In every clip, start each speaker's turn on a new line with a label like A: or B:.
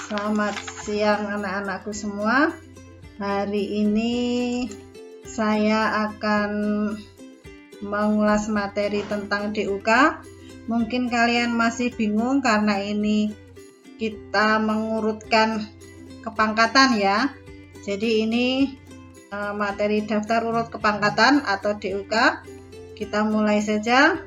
A: Selamat siang anak-anakku semua. Hari ini saya akan mengulas materi tentang DUK. Mungkin kalian masih bingung karena ini kita mengurutkan kepangkatan ya. Jadi ini materi daftar urut kepangkatan atau DUK. Kita mulai saja.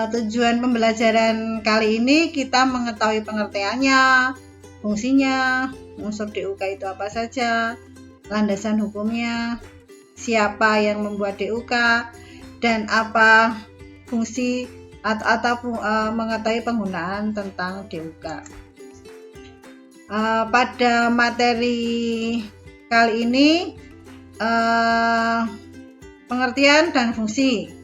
A: Tujuan pembelajaran kali ini kita mengetahui pengertiannya, fungsinya, unsur DUK itu apa saja, landasan hukumnya, siapa yang membuat DUK, dan apa fungsi atau mengetahui penggunaan tentang DUK. Pada materi kali ini pengertian dan fungsi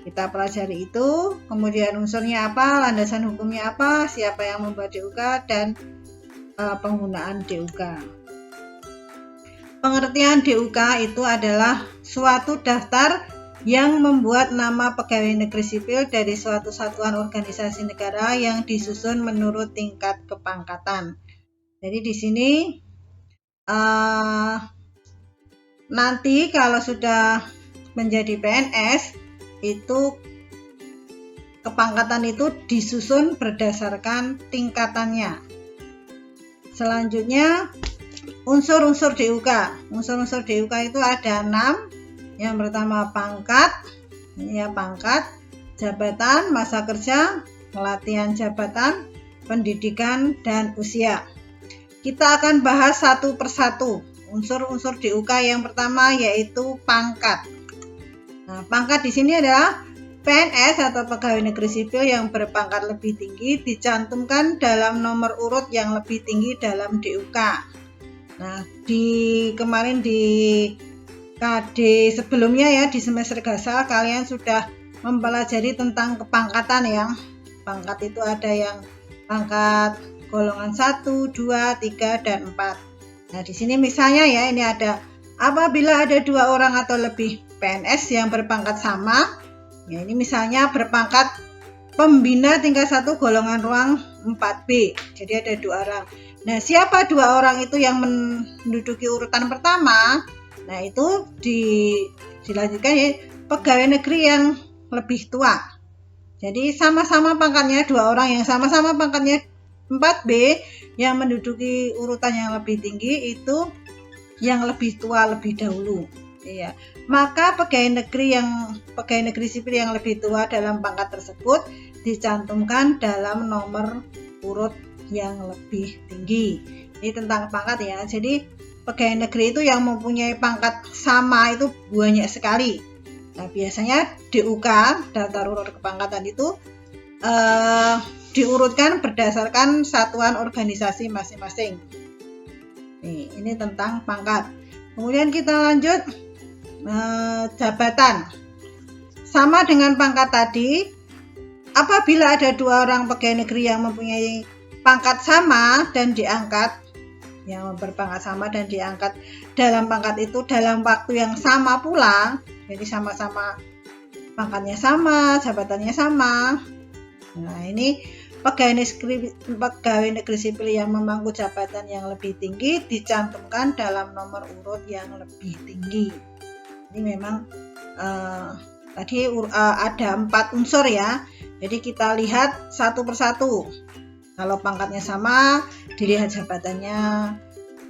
A: kita pelajari itu, kemudian unsurnya apa, landasan hukumnya apa, siapa yang membuat DUK, dan penggunaan DUK. Pengertian DUK itu adalah suatu daftar yang membuat nama pegawai negeri sipil dari suatu satuan organisasi negara yang disusun menurut tingkat kepangkatan. Jadi di sini nanti kalau sudah menjadi PNS itu kepangkatan itu disusun berdasarkan tingkatannya. Selanjutnya unsur-unsur DUK. Unsur-unsur DUK itu ada 6. Yang pertama pangkat, ini ya pangkat, jabatan, masa kerja, pelatihan jabatan, pendidikan, dan usia. Kita akan bahas satu persatu unsur-unsur DUK. Yang pertama yaitu pangkat. Nah, pangkat di sini adalah PNS atau pegawai negeri sipil yang berpangkat lebih tinggi dicantumkan dalam nomor urut yang lebih tinggi dalam DUK. Nah, kemarin di KD sebelumnya ya, di semester gasal kalian sudah mempelajari tentang kepangkatan ya. Pangkat itu ada yang pangkat golongan 1, 2, 3, dan 4. Nah, di sini misalnya ya, ini ada apabila ada 2 orang atau lebih PNS yang berpangkat sama, ya ini misalnya berpangkat pembina tingkat 1 golongan ruang 4B, jadi ada 2 orang. Nah, siapa 2 orang itu yang menduduki urutan pertama? Nah, itu dilanjutkan ya, pegawai negeri yang lebih tua. Jadi sama-sama pangkatnya 2 orang yang sama-sama pangkatnya 4B yang menduduki urutan yang lebih tinggi itu yang lebih tua lebih dahulu. Iya. Maka pegawai negeri sipil yang lebih tua dalam pangkat tersebut dicantumkan dalam nomor urut yang lebih tinggi. Ini tentang pangkat ya. Jadi pegawai negeri itu yang mempunyai pangkat sama itu banyak sekali. Nah, biasanya DUK, daftar urut kepangkatan itu diurutkan berdasarkan satuan organisasi masing-masing. Ini tentang pangkat. Kemudian kita lanjut jabatan. Sama dengan pangkat tadi, apabila ada 2 orang pegawai negeri yang mempunyai pangkat sama dan diangkat, yang berpangkat sama dan diangkat dalam pangkat itu dalam waktu yang sama pula, jadi sama-sama pangkatnya sama, jabatannya sama. Nah, ini pegawai negeri sipil yang memangku jabatan yang lebih tinggi dicantumkan dalam nomor urut yang lebih tinggi. Ini memang tadi ada 4 unsur ya. Jadi kita lihat satu persatu. Kalau pangkatnya sama, dilihat jabatannya.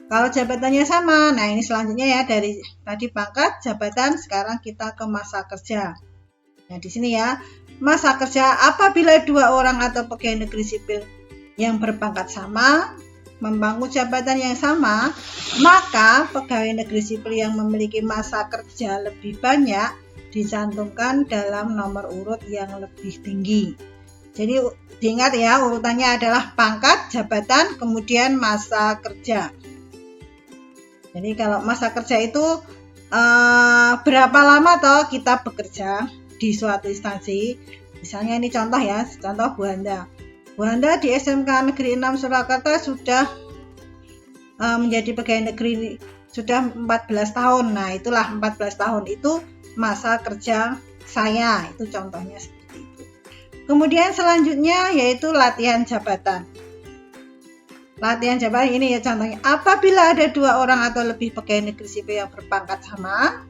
A: Kalau jabatannya sama, nah ini selanjutnya ya, dari tadi pangkat, jabatan, sekarang kita ke masa kerja. Nah, di sini ya, masa kerja apabila 2 orang atau pegawai negeri sipil yang berpangkat sama memangku jabatan yang sama, maka pegawai negeri sipil yang memiliki masa kerja lebih banyak dicantumkan dalam nomor urut yang lebih tinggi. Jadi diingat ya, urutannya adalah pangkat, jabatan, kemudian masa kerja. Jadi kalau masa kerja itu berapa lama toh kita bekerja di suatu instansi. Misalnya ini contoh ya, contoh Bu Handa. Bu Handa di SMK Negeri 6 Surakarta sudah menjadi pegawai negeri sudah 14 tahun. Nah, itulah 14 tahun itu masa kerja saya. Itu contohnya seperti itu. Kemudian selanjutnya yaitu latihan jabatan. Latihan jabatan ini ya contohnya. Apabila ada 2 orang atau lebih pegawai negeri sipil yang berpangkat sama,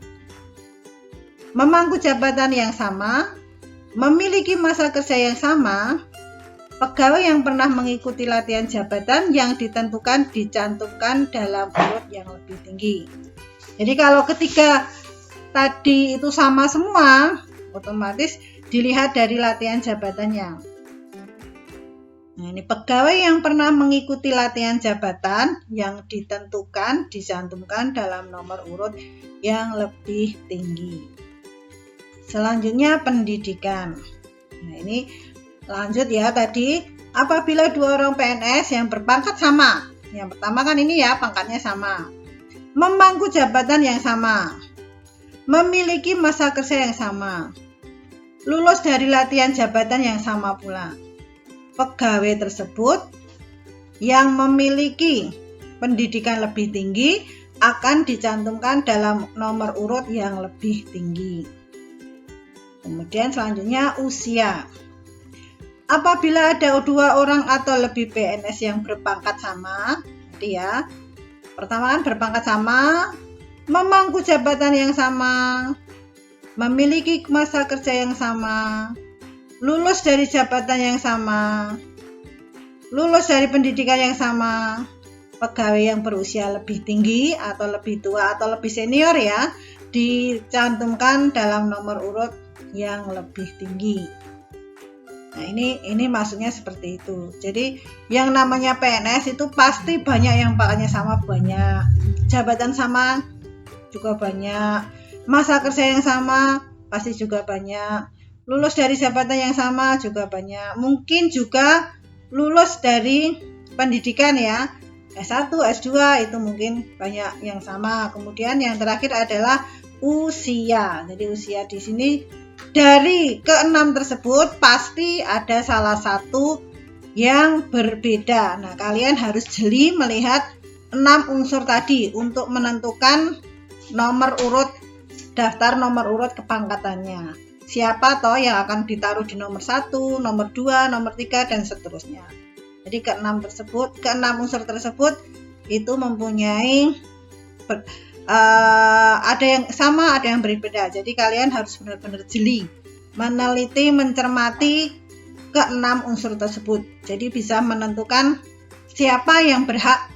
A: memangku jabatan yang sama, memiliki masa kerja yang sama, pegawai yang pernah mengikuti latihan jabatan yang ditentukan dicantumkan dalam urut yang lebih tinggi. Jadi kalau ketiga tadi itu sama semua, otomatis dilihat dari latihan jabatannya. Nah, ini pegawai yang pernah mengikuti latihan jabatan yang ditentukan dicantumkan dalam nomor urut yang lebih tinggi. Selanjutnya pendidikan. Nah, ini lanjut ya tadi. Apabila 2 orang PNS yang berpangkat sama, yang pertama kan ini ya pangkatnya sama, memangku jabatan yang sama, memiliki masa kerja yang sama, lulus dari latihan jabatan yang sama pula. Pegawai tersebut yang memiliki pendidikan lebih tinggi akan dicantumkan dalam nomor urut yang lebih tinggi. Kemudian selanjutnya usia. Apabila ada 2 orang atau lebih PNS yang berpangkat sama, jadi ya, pertama kan berpangkat sama, memangku jabatan yang sama, memiliki masa kerja yang sama, lulus dari jabatan yang sama, lulus dari pendidikan yang sama, pegawai yang berusia lebih tinggi atau lebih tua atau lebih senior ya, dicantumkan dalam nomor urut yang lebih tinggi. Nah, ini maksudnya seperti itu. Jadi yang namanya PNS itu pasti banyak yang pangkatnya sama, banyak jabatan sama juga banyak, masa kerja yang sama pasti juga banyak, lulus dari jabatan yang sama juga banyak, mungkin juga lulus dari pendidikan ya, S1, S2 itu mungkin banyak yang sama. Kemudian yang terakhir adalah usia. Jadi usia di sini dari ke-6 tersebut pasti ada salah satu yang berbeda. Nah, kalian harus jeli melihat 6 unsur tadi untuk menentukan nomor urut, daftar nomor urut kepangkatannya. Siapa toh yang akan ditaruh di nomor 1, nomor 2, nomor 3 dan seterusnya. Jadi ke-6 unsur tersebut itu mempunyai ada yang sama, ada yang berbeda. Jadi kalian harus benar-benar jeli meneliti, mencermati ke-6 unsur tersebut. Jadi bisa menentukan siapa yang berhak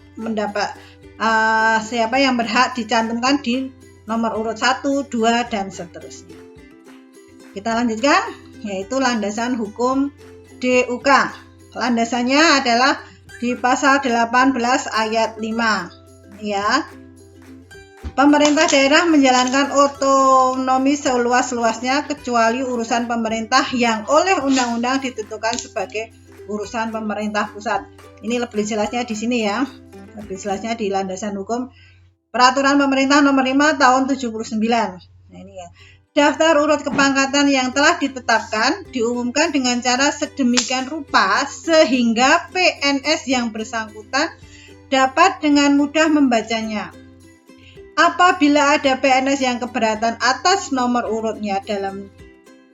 A: siapa yang berhak dicantumkan di nomor urut 1, 2 dan seterusnya. Kita lanjutkan, yaitu landasan hukum DUK. Landasannya adalah di pasal 18 ayat 5. Ya. Pemerintah daerah menjalankan otonomi seluas-luasnya kecuali urusan pemerintah yang oleh undang-undang ditentukan sebagai urusan pemerintah pusat. Ini lebih jelasnya di sini ya. Lebih jelasnya di landasan hukum Peraturan Pemerintah Nomor 5 Tahun 79. Nah, ini ya. Daftar urut kepangkatan yang telah ditetapkan diumumkan dengan cara sedemikian rupa sehingga PNS yang bersangkutan dapat dengan mudah membacanya. Apabila ada PNS yang keberatan atas nomor urutnya dalam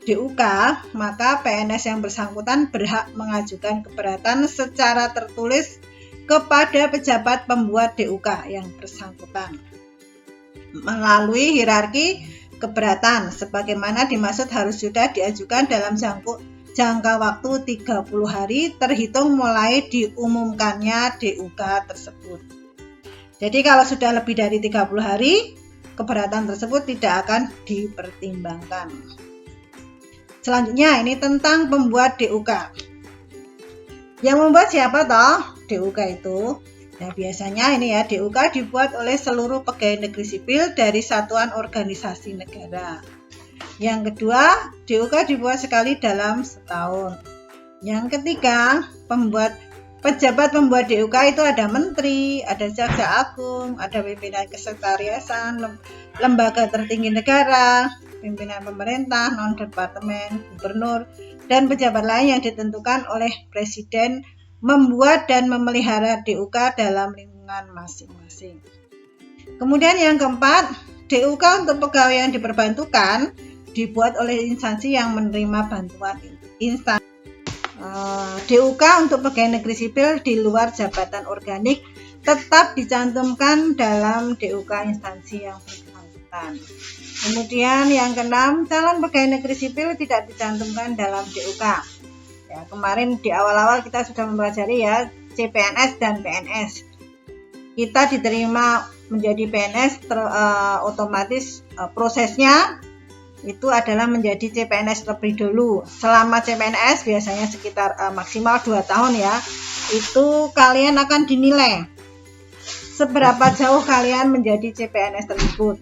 A: DUK, maka PNS yang bersangkutan berhak mengajukan keberatan secara tertulis kepada pejabat pembuat DUK yang bersangkutan melalui hierarki keberatan sebagaimana dimaksud harus sudah diajukan dalam jangka waktu 30 hari terhitung mulai diumumkannya DUK tersebut. Jadi kalau sudah lebih dari 30 hari, keberatan tersebut tidak akan dipertimbangkan. Selanjutnya ini tentang pembuat DUK. Yang membuat siapa toh? DUK itu. Nah, biasanya ini ya, DUK dibuat oleh seluruh pegawai negeri sipil dari satuan organisasi negara. Yang kedua, DUK dibuat sekali dalam setahun. Yang ketiga, pejabat pembuat DUK itu ada menteri, ada jaksa agung, ada pimpinan kesekretariasan, lembaga tertinggi negara, pimpinan pemerintah, non-departemen, gubernur, dan pejabat lain yang ditentukan oleh presiden membuat dan memelihara DUK dalam lingkungan masing-masing. Kemudian yang keempat, DUK untuk pegawai yang diperbantukan dibuat oleh instansi yang menerima bantuan instansi. DUK untuk pegawai negeri sipil di luar jabatan organik tetap dicantumkan dalam DUK instansi yang bersangkutan. Kemudian yang keenam, calon pegawai negeri sipil tidak dicantumkan dalam DUK. Ya, kemarin di awal-awal kita sudah mempelajari ya CPNS dan PNS. Kita diterima menjadi PNS otomatis prosesnya itu adalah menjadi CPNS terlebih dulu. Selama CPNS biasanya sekitar maksimal 2 tahun ya. Itu kalian akan dinilai seberapa jauh kalian menjadi CPNS tersebut.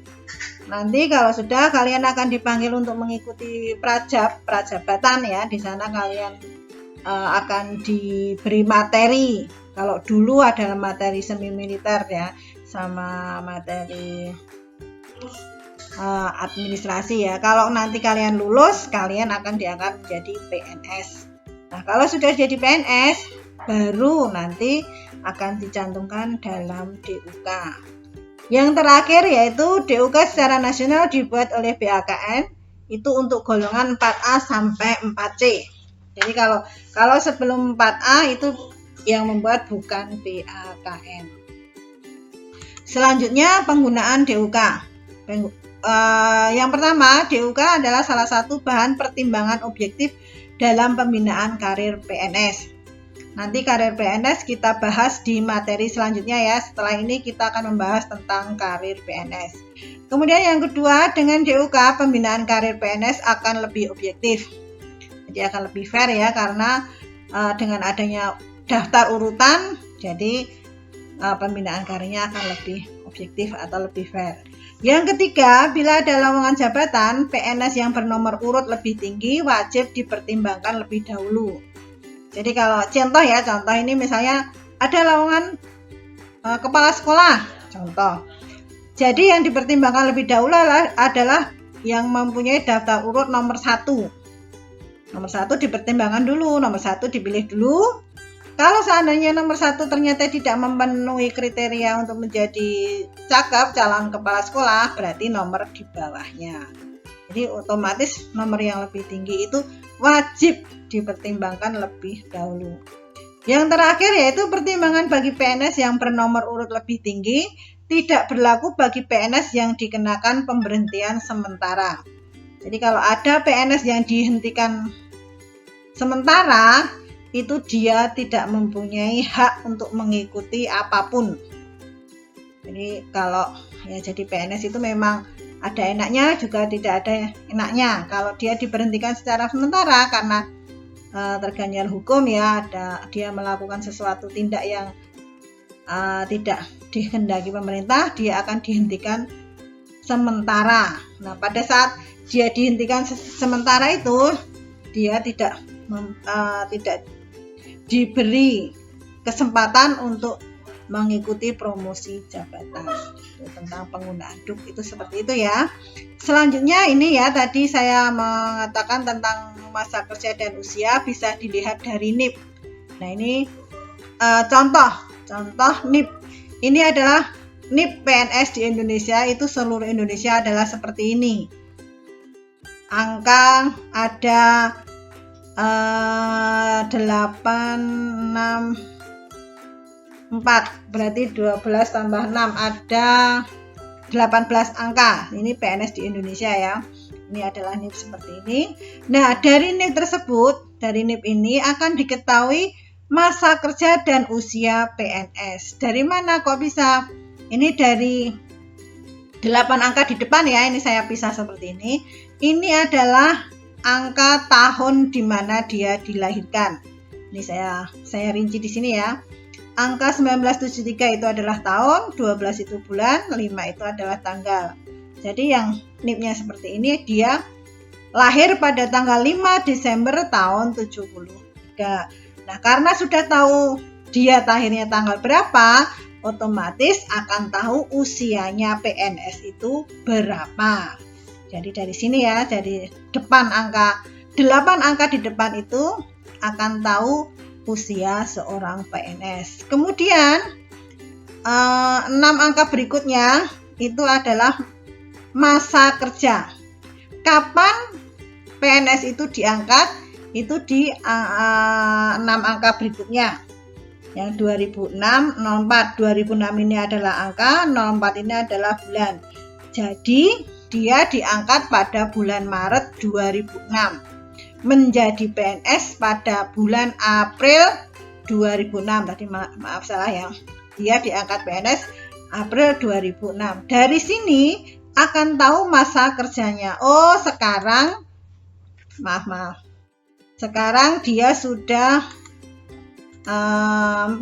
A: Nanti kalau sudah, kalian akan dipanggil untuk mengikuti prajabatan ya. Di sana kalian akan diberi materi. Kalau dulu adalah materi semi militer ya, sama materi administrasi ya. Kalau nanti kalian lulus, kalian akan diangkat menjadi PNS. Nah, kalau sudah jadi PNS, baru nanti akan dicantumkan dalam DUK. Yang terakhir yaitu DUK secara nasional dibuat oleh BAKN, itu untuk golongan 4A sampai 4C. Jadi kalau sebelum 4A itu yang membuat bukan BAKN. Selanjutnya penggunaan DUK. Yang pertama, DUK adalah salah satu bahan pertimbangan objektif dalam pembinaan karir PNS. Nanti karir PNS kita bahas di materi selanjutnya ya. Setelah ini kita akan membahas tentang karir PNS. Kemudian yang kedua, dengan DUK pembinaan karir PNS akan lebih objektif. Jadi akan lebih fair ya, karena dengan adanya daftar urutan, jadi pembinaan karirnya akan lebih objektif atau lebih fair. Yang ketiga, bila ada lowongan jabatan, PNS yang bernomor urut lebih tinggi wajib dipertimbangkan lebih dahulu. Jadi kalau contoh ini misalnya ada lowongan kepala sekolah, contoh. Jadi yang dipertimbangkan lebih dahulu adalah yang mempunyai daftar urut nomor 1. Nomor 1 dipertimbangkan dulu, nomor 1 dipilih dulu. Kalau seandainya nomor 1 ternyata tidak memenuhi kriteria untuk menjadi calon kepala sekolah, berarti nomor di bawahnya. Jadi otomatis nomor yang lebih tinggi itu wajib dipertimbangkan lebih dahulu. Yang terakhir yaitu pertimbangan bagi PNS yang bernomor urut lebih tinggi tidak berlaku bagi PNS yang dikenakan pemberhentian sementara. Jadi kalau ada PNS yang dihentikan sementara, itu dia tidak mempunyai hak untuk mengikuti apapun. Jadi kalau ya jadi PNS itu memang ada enaknya juga tidak ada enaknya. Kalau dia diberhentikan secara sementara karena terganjal hukum ya, dia melakukan sesuatu tindak yang tidak dikehendaki pemerintah, dia akan dihentikan sementara. Nah, pada saat dia dihentikan sementara itu, dia tidak diberi kesempatan untuk mengikuti promosi jabatan. Itu tentang penggunaan DUK itu seperti itu ya. Selanjutnya ini ya, tadi saya mengatakan tentang masa kerja dan usia bisa dilihat dari NIP. Nah ini contoh NIP. Ini adalah NIP PNS di Indonesia, itu seluruh Indonesia adalah seperti ini. Angka ada 864, berarti 12 tambah 6 ada 18 angka. Ini PNS di Indonesia ya. Ini adalah NIP seperti ini. Nah, dari NIP tersebut, dari NIP ini akan diketahui masa kerja dan usia PNS. Dari mana kok bisa? Ini dari 8 angka di depan ya. Ini saya pisah seperti ini. Ini adalah angka tahun di mana dia dilahirkan. Ini saya rinci di sini ya. Angka 1973 itu adalah tahun, 12 itu bulan, 5 itu adalah tanggal. Jadi yang NIP-nya seperti ini, dia lahir pada tanggal 5 Desember tahun 73. Nah, karena sudah tahu dia lahirnya tanggal berapa, otomatis akan tahu usianya PNS itu berapa. Jadi dari sini ya, dari depan angka 8 angka di depan itu akan tahu usia seorang PNS. Kemudian 6 angka berikutnya itu adalah masa kerja. Kapan PNS itu diangkat? itu di 6 angka berikutnya. Yang 2006, 04, 2006 ini adalah angka, 04 ini adalah bulan. Jadi dia diangkat pada bulan Maret 2006, menjadi PNS pada bulan April 2006. Tadi maaf salah ya. Dia diangkat PNS April 2006. Dari sini akan tahu masa kerjanya. Oh, sekarang maaf. Sekarang dia sudah 14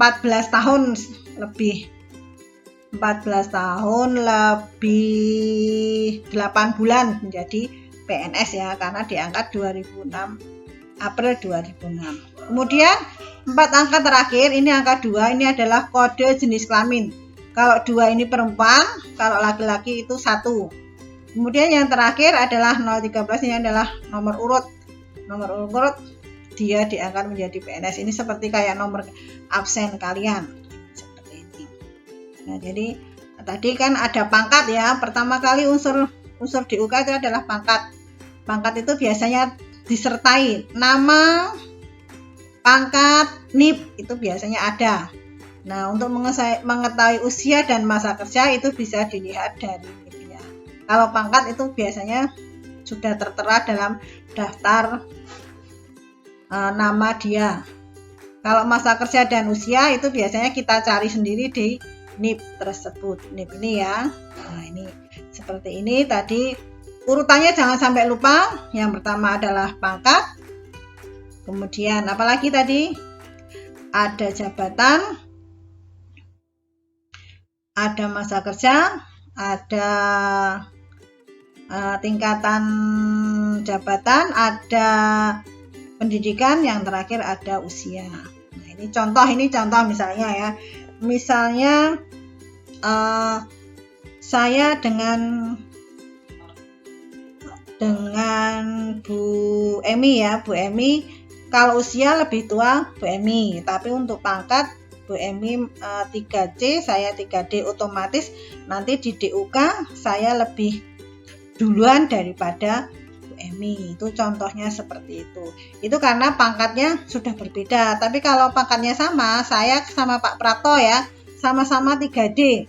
A: tahun lebih. 14 tahun lebih 8 bulan menjadi PNS ya, karena diangkat 2006, April 2006. Kemudian 4 angka terakhir, ini angka 2, ini adalah kode jenis kelamin. Kalau 2 ini perempuan, kalau laki-laki itu 1. Kemudian yang terakhir adalah 013, ini adalah nomor urut. Nomor urut dia diangkat menjadi PNS. Ini seperti kayak nomor absen kalian. Seperti ini. Nah, jadi tadi kan ada pangkat ya. Pertama kali unsur DUK itu adalah pangkat. Pangkat itu biasanya disertai nama, pangkat, NIP itu biasanya ada. Nah, untuk mengetahui usia dan masa kerja itu bisa dilihat dari NIP-nya. Kalau pangkat itu biasanya sudah tertera dalam daftar nama dia. Kalau masa kerja dan usia itu biasanya kita cari sendiri di NIP tersebut. NIP ini ya. Nah, ini seperti ini tadi. Urutannya jangan sampai lupa. Yang pertama adalah pangkat. Kemudian apalagi tadi? Ada jabatan, ada masa kerja, ada tingkatan jabatan, ada pendidikan, yang terakhir ada usia. Nah, ini contoh misalnya ya. Misalnya saya dengan Bu Emi ya, Bu Emi kalau usia lebih tua Bu Emi, tapi untuk pangkat Bu Emi 3C, saya 3D, otomatis nanti di DUK saya lebih duluan daripada Emi. Itu contohnya seperti itu. Itu karena pangkatnya sudah berbeda. Tapi kalau pangkatnya sama, saya sama Pak Prapto ya, sama-sama 3D.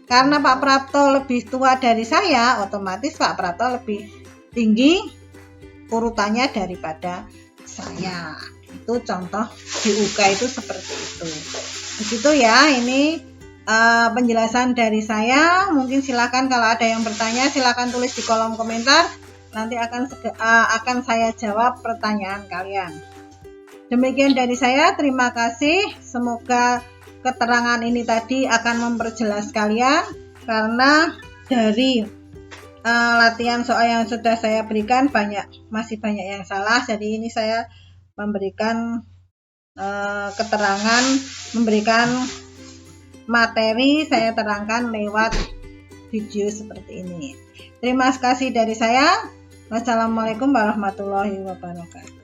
A: Karena Pak Prapto lebih tua dari saya, otomatis Pak Prapto lebih tinggi urutannya daripada saya. Itu contoh DUK itu seperti itu. Begitu ya, ini penjelasan dari saya. Mungkin silakan kalau ada yang bertanya, silakan tulis di kolom komentar. Nanti akan saya jawab pertanyaan kalian. Demikian dari saya, terima kasih. Semoga keterangan ini tadi akan memperjelas kalian, karena dari latihan soal yang sudah saya berikan masih banyak yang salah. Jadi ini saya memberikan keterangan, memberikan materi, saya terangkan lewat video seperti ini. Terima kasih dari saya. Wassalamualaikum warahmatullahi wabarakatuh.